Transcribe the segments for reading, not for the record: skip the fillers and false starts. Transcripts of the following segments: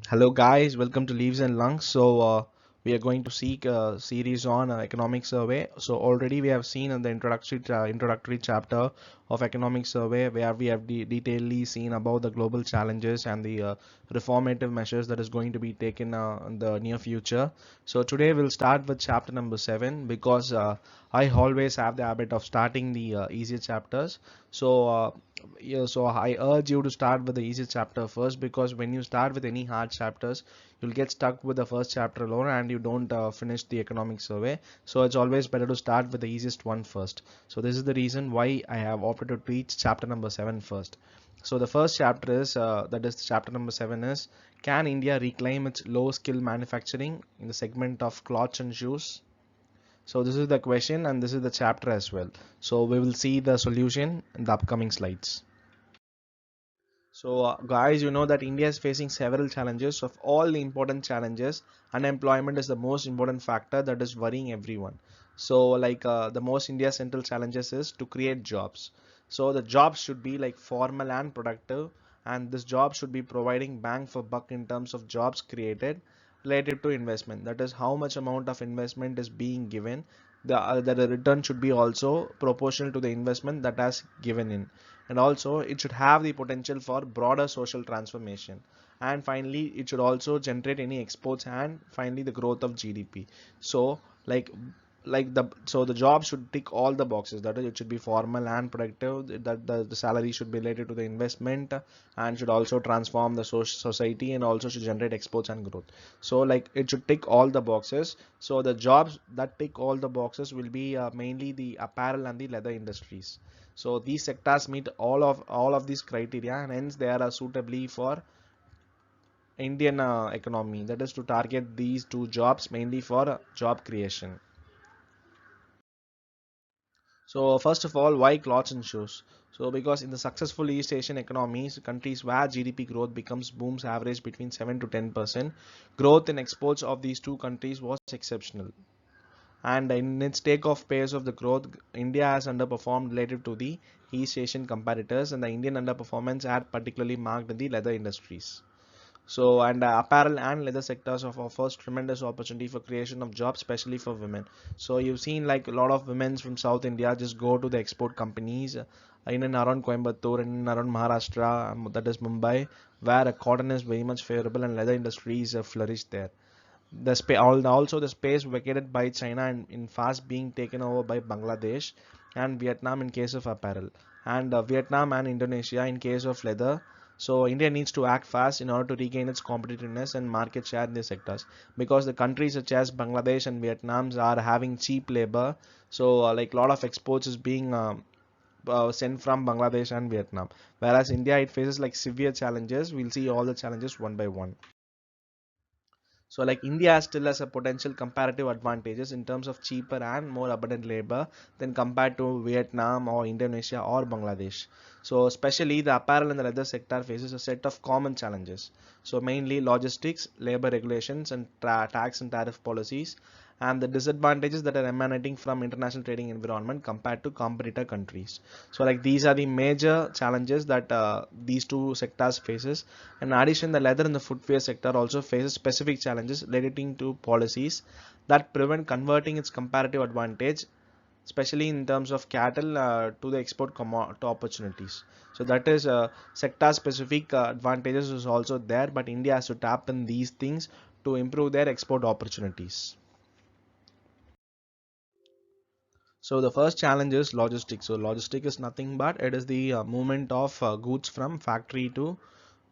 Hello guys, welcome to Leaves and Lungs. We are going to seek a series on economic survey. So already we have seen in the introductory chapter of economic survey where we have detailedly seen about the global challenges and the reformative measures that is going to be taken in the near future. So today we'll start with chapter number 7 because I always have the habit of starting the easier chapters. So uh, so I urge you to start with the easy chapter first because when you start with any hard chapters, you'll get stuck with the first chapter alone and you don't finish the economic survey. So it's always better to start with the easiest one first. So this is the reason why I have opted to teach chapter number 7 first. So the first chapter is that is chapter number 7 is, can India reclaim its low skill manufacturing in the segment of cloths and shoes? So this is the question and this is the chapter as well. So we will see the solution in the upcoming slides. Guys, you know that India is facing several challenges. Of all the important challenges, unemployment is the most important factor that is worrying everyone. The most India central challenges is to create jobs. So the jobs should be like formal and productive, and this job should be providing bang for buck in terms of jobs created related to investment. That is how much amount of investment is being given. The return should be also proportional to the investment that has given in, and also it should have the potential for broader social transformation, and finally it should also generate any exports, and finally the growth of GDP. so like the job should tick all the boxes, that is it should be formal and productive, that the salary should be related to the investment, and should also transform the society, and also should generate exports and growth. So like it should tick all the boxes. So the jobs that tick all the boxes will be mainly the apparel and the leather industries. So these sectors meet all of these criteria, and hence they are suitably for Indian economy. That is to target these two jobs mainly for job creation. So first of all, why clothes and shoes? So because in the successful East Asian economies, countries where GDP growth becomes booms average between 7 to 10%, growth in exports of these two countries was exceptional. And in its takeoff pace of the growth, India has underperformed relative to the East Asian competitors, and the Indian underperformance had particularly marked in the leather industries. And apparel and leather sectors of offers tremendous opportunity for creation of jobs, especially for women. So you've seen like a lot of women from South India just go to the export companies in and around Coimbatore and in and around Maharashtra, that is Mumbai, where cotton is very much favorable and leather industries flourish there. Also the space vacated by China in fast being taken over by Bangladesh and Vietnam in case of apparel, and Vietnam and Indonesia in case of leather. So India needs to act fast in order to regain its competitiveness and market share in these sectors, because the countries such as Bangladesh and Vietnam are having cheap labor. Like a lot of exports is being sent from Bangladesh and Vietnam, whereas India it faces like severe challenges. We'll see all the challenges one by one. So like India still has a potential comparative advantages in terms of cheaper and more abundant labor than compared to Vietnam or Indonesia or Bangladesh. So especially the apparel and the leather sector faces a set of common challenges. So mainly logistics, labor regulations and tax and tariff policies, and the disadvantages that are emanating from international trading environment compared to competitor countries. So like these are the major challenges that these two sectors faces. In addition, the leather and the footwear sector also faces specific challenges relating to policies that prevent converting its comparative advantage, especially in terms of cattle, to the export to opportunities. So that is sector specific advantages is also there, but India has to tap in these things to improve their export opportunities. So the first challenge is logistics. So logistic is nothing but it is the movement of goods from factory to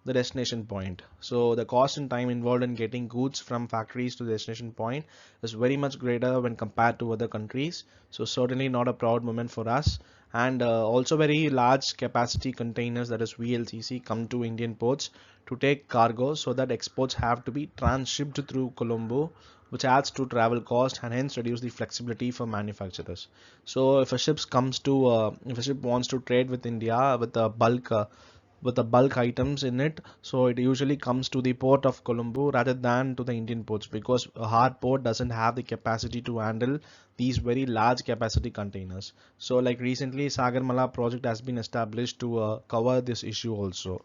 the destination point. So the cost and time involved in getting goods from factories to the destination point is very much greater when compared to other countries. So certainly not a proud moment for us. And also very large capacity containers, that is VLCC, come to Indian ports to take cargo, so that exports have to be transshipped through Colombo, which adds to travel cost and hence reduce the flexibility for manufacturers. So if a ship wants to trade with India with the bulk items in it, so it usually comes to the port of Colombo rather than to the Indian ports, because a hard port doesn't have the capacity to handle these very large capacity containers. So like recently Sagarmala project has been established to cover this issue also.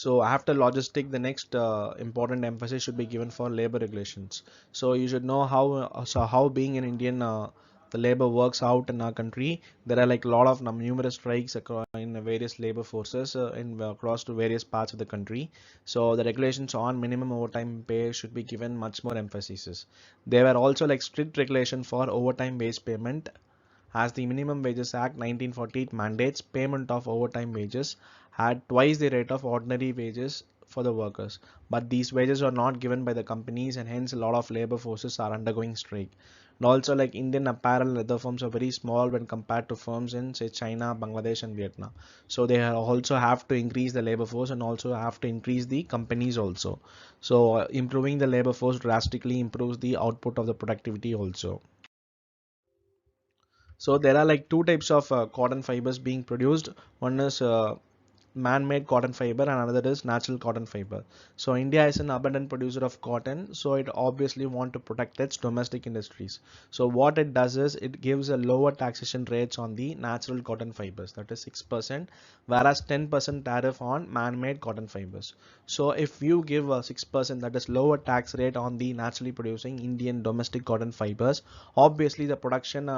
So after logistic, the next important emphasis should be given for labor regulations. So you should know how being an Indian, the labor works out in our country. There are like a lot of numerous strikes across in various labor forces across to various parts of the country. So the regulations on minimum overtime pay should be given much more emphasis. There were also like strict regulation for overtime based payment, as the Minimum Wages Act 1948 mandates payment of overtime wages at twice the rate of ordinary wages for the workers. But these wages are not given by the companies, and hence a lot of labor forces are undergoing strike. And also like Indian apparel leather firms are very small when compared to firms in say China, Bangladesh and Vietnam. So they also have to increase the labor force and also have to increase the companies also. So improving the labor force drastically improves the output of the productivity also. So there are like two types of cotton fibers being produced. One is man-made cotton fiber and another is natural cotton fiber. So India is an abundant producer of cotton, so it obviously want to protect its domestic industries. So what it does is it gives a lower taxation rates on the natural cotton fibers, that is 6%, whereas 10% tariff on man-made cotton fibers. So if you give a 6%, that is lower tax rate on the naturally producing Indian domestic cotton fibers, obviously the production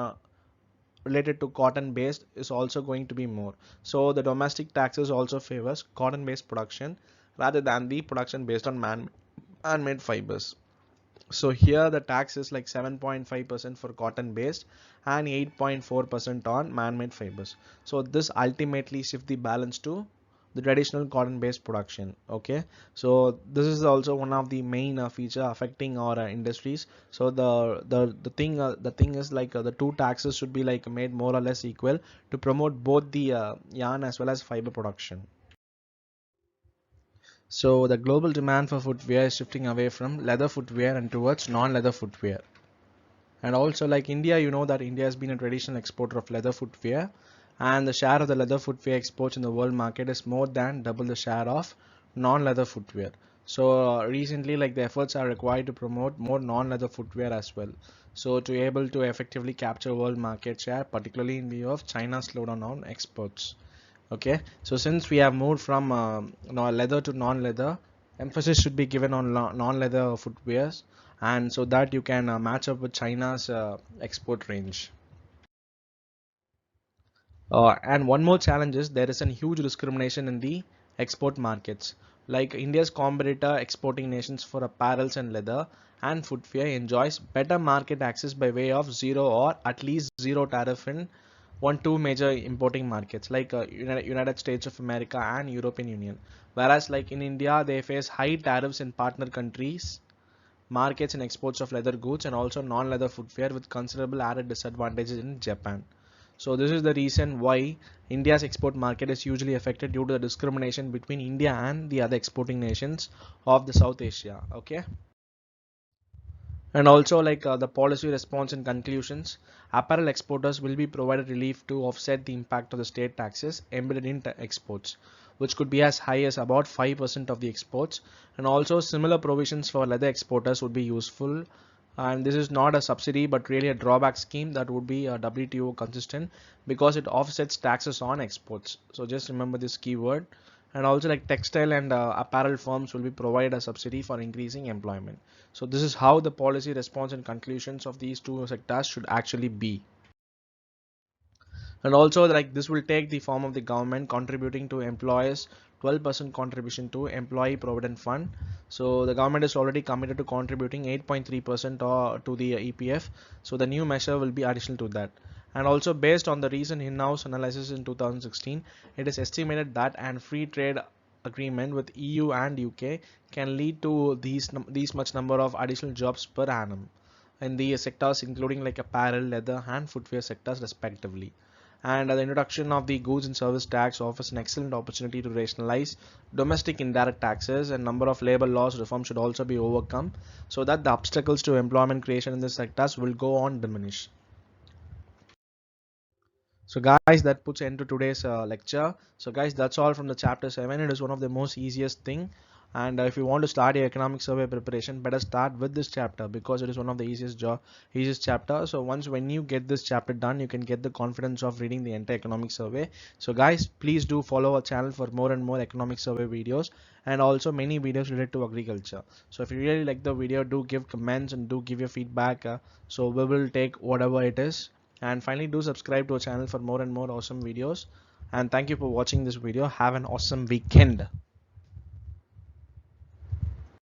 related to cotton based is also going to be more. So the domestic taxes also favors cotton based production rather than the production based on man-made fibers. So here the tax is like 7.5% for cotton based and 8.4% on man-made fibers. So this ultimately shift the balance to the traditional cotton based production. Okay, so this is also one of the main feature affecting our industries. So the thing is like the two taxes should be like made more or less equal to promote both the yarn as well as fiber production. So the global demand for footwear is shifting away from leather footwear and towards non-leather footwear. And also like India, you know that India has been a traditional exporter of leather footwear, and the share of the leather footwear exports in the world market is more than double the share of non-leather footwear. So recently like the efforts are required to promote more non-leather footwear as well. So to able to effectively capture world market share, particularly in view of China's slowdown on exports. Okay, so since we have moved from leather to non-leather, emphasis should be given on non-leather footwears, and so that you can match up with China's export range. And one more challenge is there is a huge discrimination in the export markets. Like India's competitor exporting nations for apparels and leather and footwear enjoys better market access by way of zero or at least zero tariff in two major importing markets like United States of America and European Union. Whereas like in India, they face high tariffs in partner countries markets and exports of leather goods and also non-leather footwear with considerable added disadvantages in Japan. So this is the reason why India's export market is usually affected due to the discrimination between India and the other exporting nations of the South Asia. Okay. And also like the policy response and conclusions, apparel exporters will be provided relief to offset the impact of the state taxes embedded in exports, which could be as high as about 5% of the exports. And also similar provisions for leather exporters would be useful, and this is not a subsidy but really a drawback scheme that would be WTO consistent because it offsets taxes on exports. So just remember this keyword. And also like textile and apparel firms will be provided a subsidy for increasing employment. So this is how the policy response and conclusions of these two sectors should actually be. And also like this will take the form of the government contributing to employers 12% contribution to employee provident fund. So the government is already committed to contributing 8.3% to the EPF. So the new measure will be additional to that. And also based on the recent in-house analysis in 2016, it is estimated that an free trade agreement with EU and UK can lead to these much number of additional jobs per annum in the sectors including like apparel, leather and footwear sectors respectively. And the introduction of the goods and service tax offers an excellent opportunity to rationalize domestic indirect taxes, and number of labor laws reform should also be overcome so that the obstacles to employment creation in these sectors will go on diminish. So guys, that puts end to today's lecture. So guys, that's all from the chapter 7. It is one of the most easiest thing, And if you want to start your economic survey preparation, better start with this chapter because it is one of the easiest chapter. So when you get this chapter done, you can get the confidence of reading the entire economic survey. So guys, please do follow our channel for more and more economic survey videos, and also many videos related to agriculture. So if you really like the video, do give comments and do give your feedback. So we will take whatever it is. And finally, do subscribe to our channel for more and more awesome videos. And thank you for watching this video. Have an awesome weekend.